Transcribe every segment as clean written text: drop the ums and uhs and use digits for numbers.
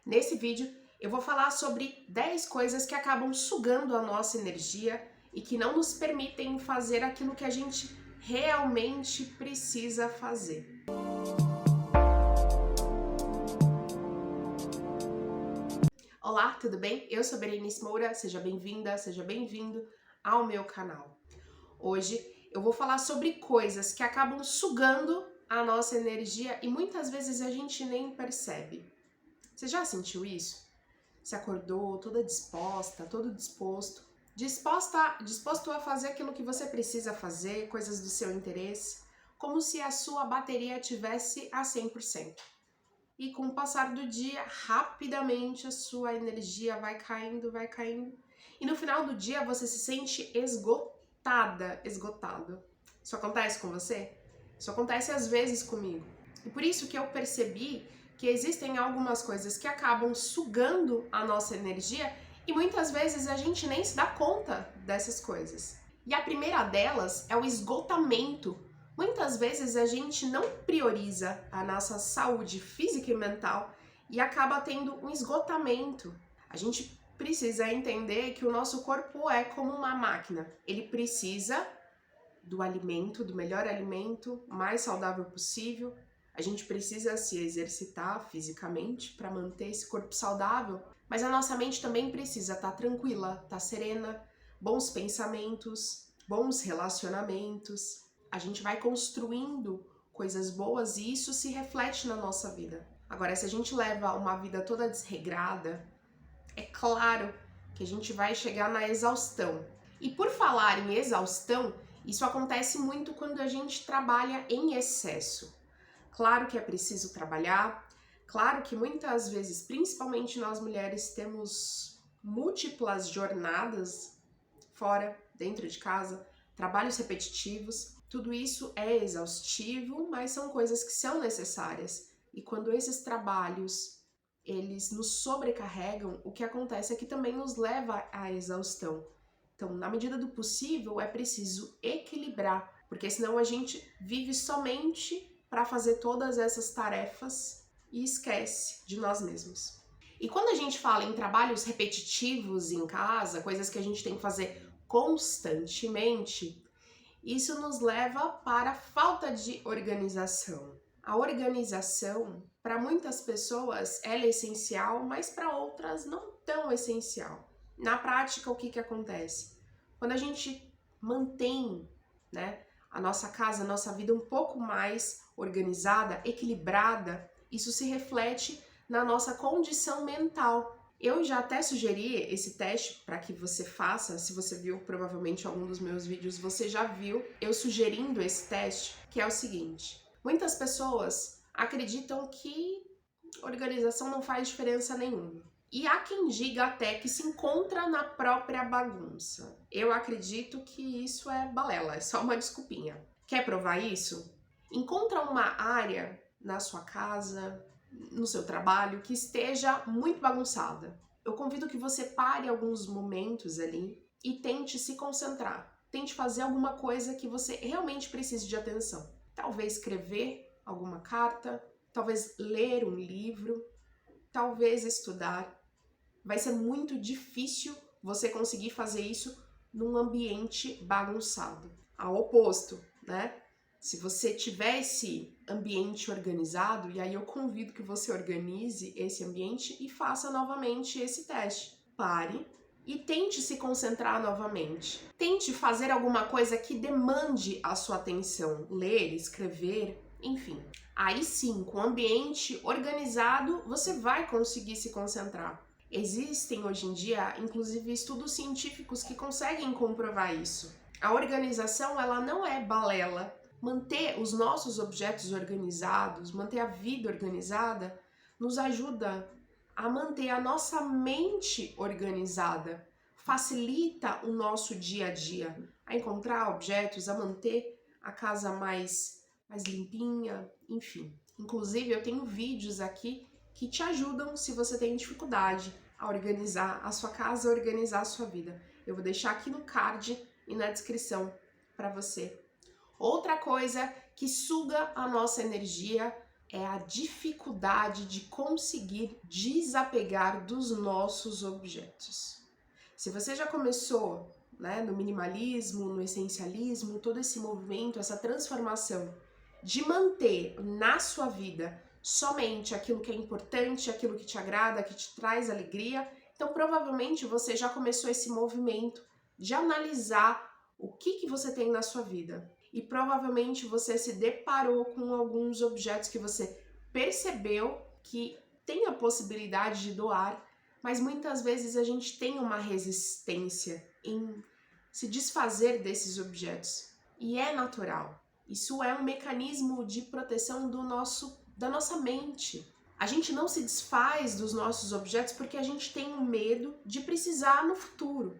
Nesse vídeo eu vou falar sobre 10 coisas que acabam sugando a nossa energia e que não nos permitem fazer aquilo que a gente realmente precisa fazer. Olá, tudo bem? Eu sou Berenice Moura, seja bem-vinda, seja bem-vindo ao meu canal. Hoje eu vou falar sobre coisas que acabam sugando a nossa energia e muitas vezes a gente nem percebe. Você já sentiu isso? Se acordou toda disposta, todo disposto a fazer aquilo que você precisa fazer, coisas do seu interesse, como se a sua bateria tivesse a 100%. E com o passar do dia, rapidamente a sua energia vai caindo, e no final do dia você se sente esgotado. Isso acontece com você? Isso acontece às vezes comigo. E por isso que eu percebi que existem algumas coisas que acabam sugando a nossa energia e muitas vezes a gente nem se dá conta dessas coisas. E a primeira delas é o esgotamento. Muitas vezes a gente não prioriza a nossa saúde física e mental e acaba tendo um esgotamento. A gente precisa entender que o nosso corpo é como uma máquina. Ele precisa do alimento, do melhor alimento, mais saudável possível. A gente precisa se exercitar fisicamente para manter esse corpo saudável, mas a nossa mente também precisa estar tranquila, estar serena, bons pensamentos, bons relacionamentos. A gente vai construindo coisas boas e isso se reflete na nossa vida. Agora, se a gente leva uma vida toda desregrada, é claro que a gente vai chegar na exaustão. E por falar em exaustão, isso acontece muito quando a gente trabalha em excesso. Claro que é preciso trabalhar, claro que muitas vezes, principalmente nós mulheres, temos múltiplas jornadas fora, dentro de casa, trabalhos repetitivos. Tudo isso é exaustivo, mas são coisas que são necessárias. E quando esses trabalhos eles nos sobrecarregam, o que acontece é que também nos leva à exaustão. Então, na medida do possível, é preciso equilibrar, porque senão a gente vive somente para fazer todas essas tarefas e esquece de nós mesmos. E quando a gente fala em trabalhos repetitivos em casa, coisas que a gente tem que fazer constantemente, isso nos leva para a falta de organização. A organização, para muitas pessoas, ela é essencial, mas para outras não tão essencial. Na prática, o que acontece? Quando a gente mantém, a nossa casa, a nossa vida um pouco mais organizada, equilibrada, isso se reflete na nossa condição mental. Eu já até sugeri esse teste para que você faça, se você viu provavelmente algum dos meus vídeos, você já viu eu sugerindo esse teste, que é o seguinte: muitas pessoas acreditam que organização não faz diferença nenhuma. E há quem diga até que se encontra na própria bagunça. Eu acredito que isso é balela, é só uma desculpinha. Quer provar isso? Encontra uma área na sua casa, no seu trabalho, que esteja muito bagunçada. Eu convido que você pare alguns momentos ali e tente se concentrar. Tente fazer alguma coisa que você realmente precise de atenção. Talvez escrever alguma carta, talvez ler um livro, talvez estudar. Vai ser muito difícil você conseguir fazer isso num ambiente bagunçado. Ao oposto, Se você tiver esse ambiente organizado, e aí eu convido que você organize esse ambiente e faça novamente esse teste. Pare e tente se concentrar novamente. Tente fazer alguma coisa que demande a sua atenção. Ler, escrever, enfim. Aí sim, com o ambiente organizado, você vai conseguir se concentrar. Existem hoje em dia, inclusive, estudos científicos que conseguem comprovar isso. A organização, ela não é balela. Manter os nossos objetos organizados, manter a vida organizada, nos ajuda a manter a nossa mente organizada, facilita o nosso dia a dia, a encontrar objetos, a manter a casa mais limpinha, enfim. Inclusive, eu tenho vídeos aqui que te ajudam se você tem dificuldade a organizar a sua casa, a organizar a sua vida. Eu vou deixar aqui no card e na descrição para você. Outra coisa que suga a nossa energia, é a dificuldade de conseguir desapegar dos nossos objetos. Se você já começou, né, no minimalismo, no essencialismo, todo esse movimento, essa transformação de manter na sua vida somente aquilo que é importante, aquilo que te agrada, que te traz alegria, então provavelmente você já começou esse movimento de analisar o que você tem na sua vida. E provavelmente você se deparou com alguns objetos que você percebeu que tem a possibilidade de doar, mas muitas vezes a gente tem uma resistência em se desfazer desses objetos. E é natural. Isso é um mecanismo de proteção da nossa mente. A gente não se desfaz dos nossos objetos porque a gente tem um medo de precisar no futuro.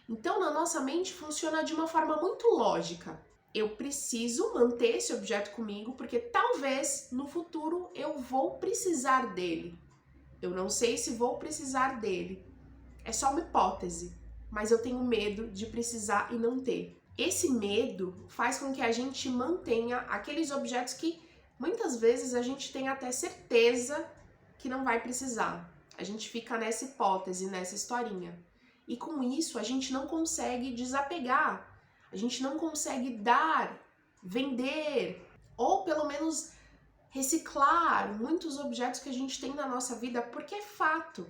Então, na nossa mente funciona de uma forma muito lógica. Eu preciso manter esse objeto comigo porque talvez no futuro eu vou precisar dele. Eu não sei se vou precisar dele. É só uma hipótese, mas eu tenho medo de precisar e não ter. Esse medo faz com que a gente mantenha aqueles objetos que muitas vezes a gente tem até certeza que não vai precisar. A gente fica nessa hipótese, nessa historinha. E com isso a gente não consegue desapegar. A gente não consegue dar, vender, ou pelo menos reciclar muitos objetos que a gente tem na nossa vida, porque é fato.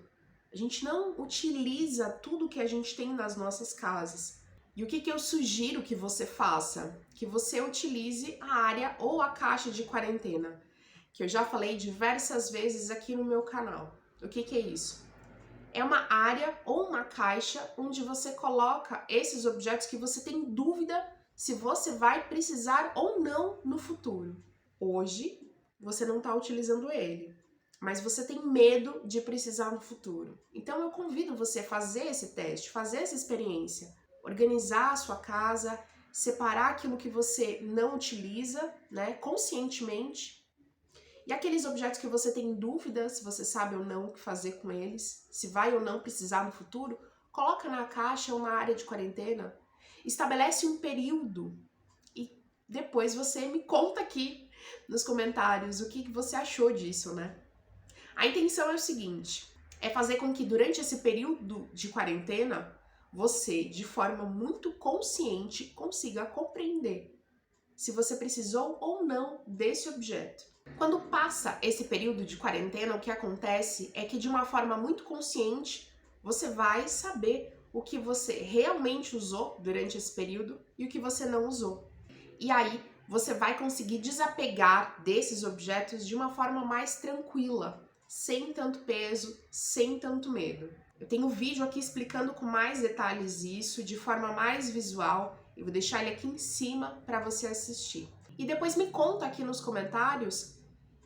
A gente não utiliza tudo que a gente tem nas nossas casas. E o que eu sugiro que você faça? Que você utilize a área ou a caixa de quarentena, que eu já falei diversas vezes aqui no meu canal. O que é isso? É uma área ou uma caixa onde você coloca esses objetos que você tem dúvida se você vai precisar ou não no futuro. Hoje, você não está utilizando ele, mas você tem medo de precisar no futuro. Então, eu convido você a fazer esse teste, fazer essa experiência. Organizar a sua casa, separar aquilo que você não utiliza, né, conscientemente. E aqueles objetos que você tem dúvida, se você sabe ou não o que fazer com eles, se vai ou não precisar no futuro, coloca na caixa ou na área de quarentena, estabelece um período e depois você me conta aqui nos comentários o que você achou disso, né? A intenção é o seguinte, é fazer com que durante esse período de quarentena, você, de forma muito consciente, consiga compreender se você precisou ou não desse objeto. Quando passa esse período de quarentena, o que acontece é que de uma forma muito consciente, você vai saber o que você realmente usou durante esse período e o que você não usou. E aí, você vai conseguir desapegar desses objetos de uma forma mais tranquila, sem tanto peso, sem tanto medo. Eu tenho um vídeo aqui explicando com mais detalhes isso, de forma mais visual. Eu vou deixar ele aqui em cima para você assistir. E depois me conta aqui nos comentários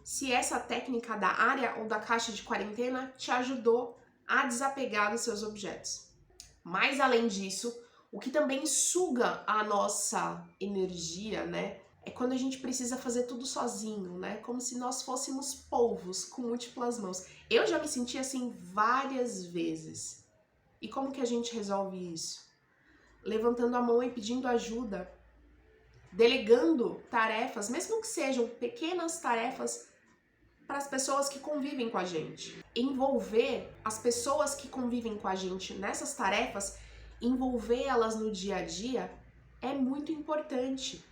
se essa técnica da área ou da caixa de quarentena te ajudou a desapegar dos seus objetos. Mas além disso, o que também suga a nossa energia, né, é quando a gente precisa fazer tudo sozinho, né, como se nós fôssemos polvos com múltiplas mãos. Eu já me senti assim várias vezes. E como que a gente resolve isso? Levantando a mão e pedindo ajuda, delegando tarefas, mesmo que sejam pequenas tarefas, para as pessoas que convivem com a gente. Envolver as pessoas que convivem com a gente nessas tarefas, envolver elas no dia a dia, é muito importante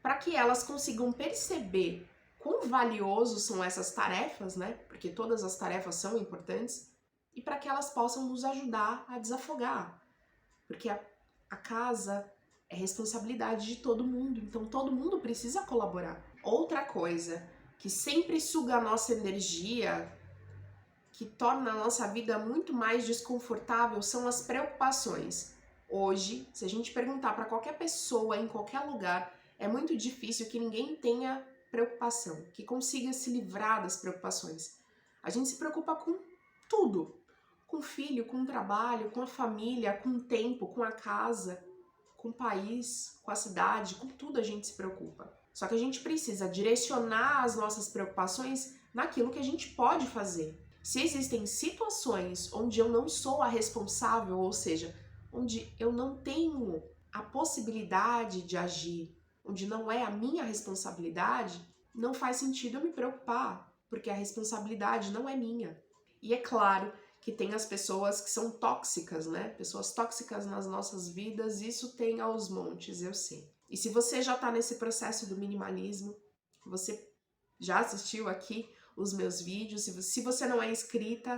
para que elas consigam perceber quão valiosos são essas tarefas, né? Porque todas as tarefas são importantes, e para que elas possam nos ajudar a desafogar. Porque a casa é responsabilidade de todo mundo, então todo mundo precisa colaborar. Outra coisa que sempre suga a nossa energia, que torna a nossa vida muito mais desconfortável, são as preocupações. Hoje, se a gente perguntar para qualquer pessoa, em qualquer lugar, é muito difícil que ninguém tenha preocupação, que consiga se livrar das preocupações. A gente se preocupa com tudo. Com o filho, com o trabalho, com a família, com o tempo, com a casa, com o país, com a cidade, com tudo a gente se preocupa. Só que a gente precisa direcionar as nossas preocupações naquilo que a gente pode fazer. Se existem situações onde eu não sou a responsável, ou seja, onde eu não tenho a possibilidade de agir, onde não é a minha responsabilidade, não faz sentido eu me preocupar, porque a responsabilidade não é minha. E é claro que tem as pessoas que são tóxicas, né? Pessoas tóxicas nas nossas vidas, isso tem aos montes, eu sei. E se você já tá nesse processo do minimalismo, você já assistiu aqui os meus vídeos, se você não é inscrito,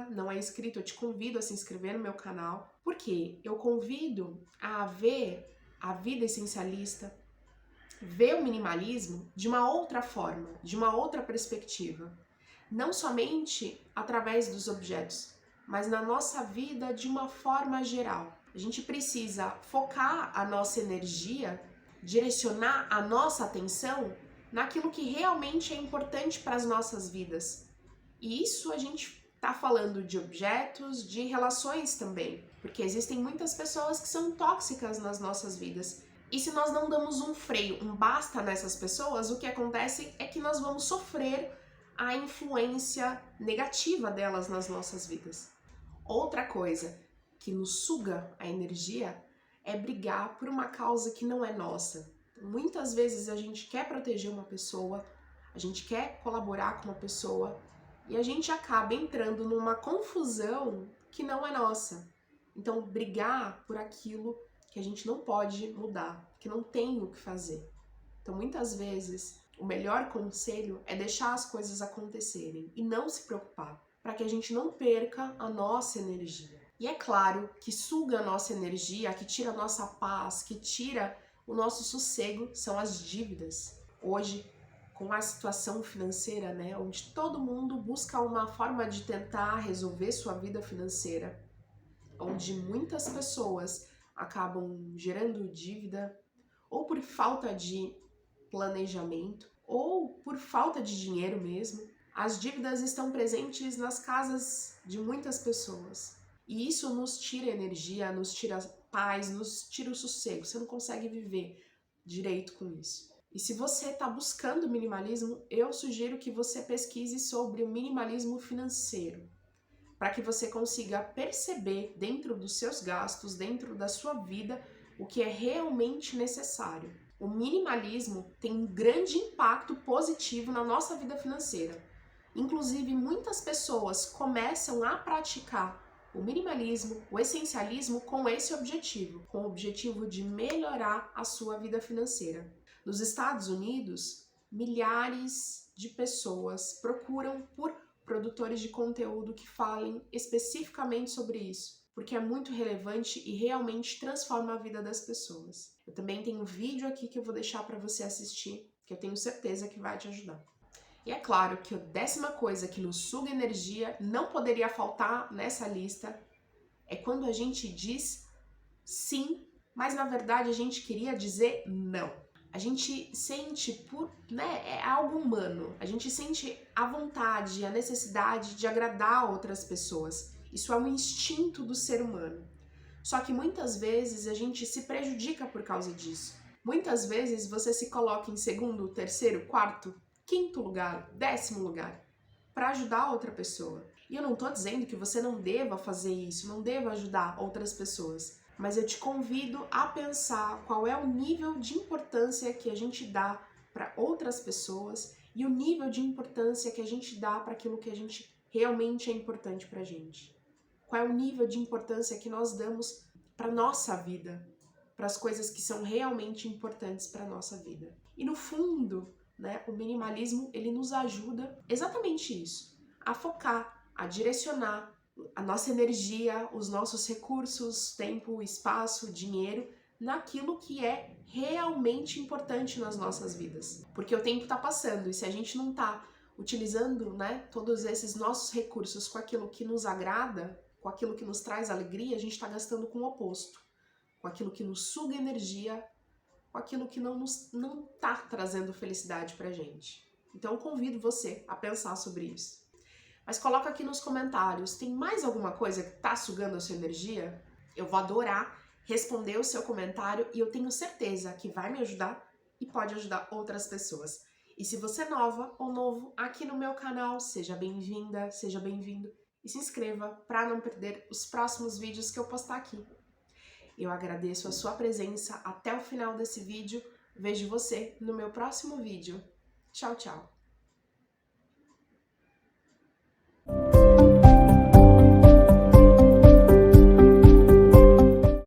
eu te convido a se inscrever no meu canal, porque eu convido a ver a vida essencialista, ver o minimalismo de uma outra forma, de uma outra perspectiva. Não somente através dos objetos, mas na nossa vida de uma forma geral. A gente precisa focar a nossa energia, direcionar a nossa atenção naquilo que realmente é importante para as nossas vidas. E isso a gente tá falando de objetos, de relações também, porque existem muitas pessoas que são tóxicas nas nossas vidas. E se nós não damos um freio, um basta nessas pessoas, o que acontece é que nós vamos sofrer a influência negativa delas nas nossas vidas. Outra coisa que nos suga a energia é brigar por uma causa que não é nossa. Muitas vezes a gente quer proteger uma pessoa, a gente quer colaborar com uma pessoa e a gente acaba entrando numa confusão que não é nossa. Então, brigar por aquilo que a gente não pode mudar, que não tem o que fazer. Então, muitas vezes, o melhor conselho é deixar as coisas acontecerem e não se preocupar, para que a gente não perca a nossa energia. E é claro que suga a nossa energia, que tira a nossa paz, que tira o nosso sossego, são as dívidas. Hoje, com a situação financeira, né, onde todo mundo busca uma forma de tentar resolver sua vida financeira, onde muitas pessoas acabam gerando dívida, ou por falta de planejamento, ou por falta de dinheiro mesmo. As dívidas estão presentes nas casas de muitas pessoas. E isso nos tira energia, nos tira paz, nos tira o sossego. Você não consegue viver direito com isso. E se você está buscando minimalismo, eu sugiro que você pesquise sobre o minimalismo financeiro, para que você consiga perceber dentro dos seus gastos, dentro da sua vida, o que é realmente necessário. O minimalismo tem um grande impacto positivo na nossa vida financeira. Inclusive, muitas pessoas começam a praticar o minimalismo, o essencialismo com esse objetivo, com o objetivo de melhorar a sua vida financeira. Nos Estados Unidos, milhares de pessoas procuram por produtores de conteúdo que falem especificamente sobre isso, porque é muito relevante e realmente transforma a vida das pessoas. Eu também tenho um vídeo aqui que eu vou deixar para você assistir, que eu tenho certeza que vai te ajudar. E é claro que a 10ª coisa que nos suga energia, não poderia faltar nessa lista, é quando a gente diz sim, mas na verdade a gente queria dizer não. A gente sente é algo humano, a gente sente a vontade, a necessidade de agradar outras pessoas. Isso é um instinto do ser humano. Só que muitas vezes a gente se prejudica por causa disso. Muitas vezes você se coloca em 2º, 3º, 4º, 5º lugar, 10º lugar, para ajudar outra pessoa. E eu não tô dizendo que você não deva fazer isso, não deva ajudar outras pessoas. Mas eu te convido a pensar qual é o nível de importância que a gente dá para outras pessoas e o nível de importância que a gente dá para aquilo que a gente realmente é importante para a gente. Qual é o nível de importância que nós damos para nossa vida, para as coisas que são realmente importantes para nossa vida. E no fundo, né, o minimalismo ele nos ajuda exatamente isso, a focar, a direcionar a nossa energia, os nossos recursos, tempo, espaço, dinheiro, naquilo que é realmente importante nas nossas vidas. Porque o tempo está passando e se a gente não está utilizando, né, todos esses nossos recursos com aquilo que nos agrada, com aquilo que nos traz alegria, a gente está gastando com o oposto, com aquilo que nos suga energia, com aquilo que não está trazendo felicidade pra gente. Então eu convido você a pensar sobre isso. Mas coloca aqui nos comentários, tem mais alguma coisa que tá sugando a sua energia? Eu vou adorar responder o seu comentário e eu tenho certeza que vai me ajudar e pode ajudar outras pessoas. E se você é nova ou novo aqui no meu canal, seja bem-vinda, seja bem-vindo e se inscreva para não perder os próximos vídeos que eu postar aqui. Eu agradeço a sua presença até o final desse vídeo. Vejo você no meu próximo vídeo. Tchau, tchau!